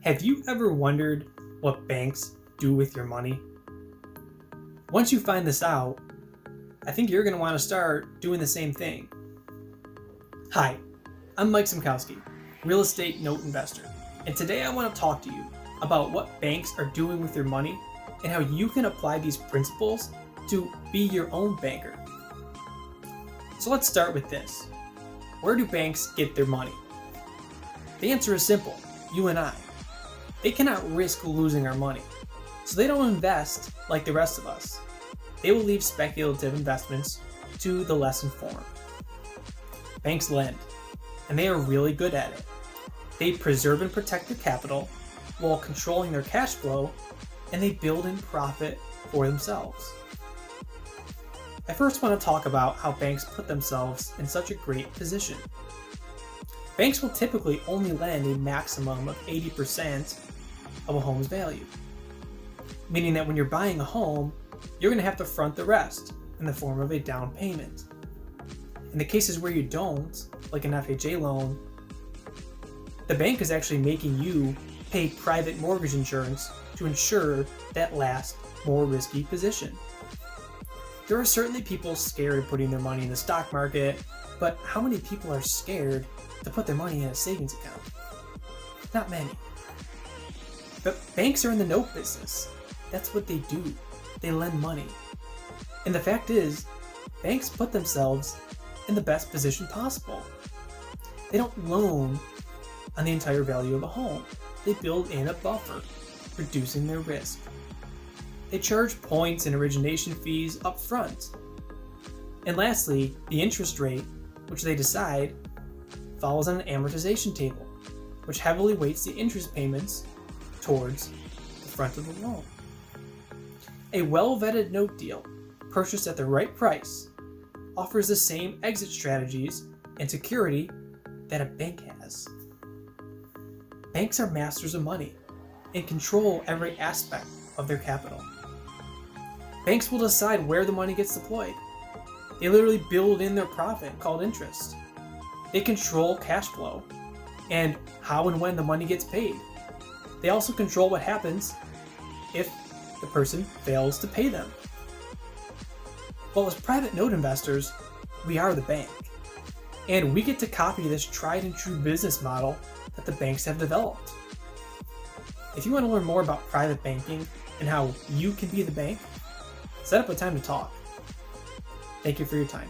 Have you ever wondered what banks do with your money? Once you find this out, I think you're going to want to start doing the same thing. Hi, I'm Mike Simkowski, real estate note investor, and today I want to talk to you about what banks are doing with your money and how you can apply these principles to be your own banker. So let's start with this. Where do banks get their money? The answer is simple, you and I. They cannot risk losing our money, so they don't invest like the rest of us. They will leave speculative investments to the less informed. Banks lend, and they are really good at it. They preserve and protect their capital while controlling their cash flow, and they build in profit for themselves. I first want to talk about how banks put themselves in such a great position. Banks will typically only lend a maximum of 80% of a home's value, meaning that when you're buying a home, you're going to have to front the rest in the form of a down payment. In the cases where you don't, like an FHA loan, the bank is actually making you pay private mortgage insurance to ensure that last, more risky position. There are certainly people scared of putting their money in the stock market, but how many people are scared to put their money in a savings account? Not many. But banks are in the note business. That's what they do. They lend money. And the fact is, banks put themselves in the best position possible. They don't loan on the entire value of a home. They build in a buffer, reducing their risk. They charge points and origination fees up front. And lastly, the interest rate, which they decide, follows on an amortization table, which heavily weights the interest payments towards the front of the loan. A well-vetted note deal, purchased at the right price, offers the same exit strategies and security that a bank has. Banks are masters of money and control every aspect of their capital. Banks will decide where the money gets deployed. They literally build in their profit called interest. They control cash flow and how and when the money gets paid. They also control what happens if the person fails to pay them. Well, as private note investors, we are the bank, and we get to copy this tried and true business model that the banks have developed. If you want to learn more about private banking and how you can be the bank, set up a time to talk. Thank you for your time.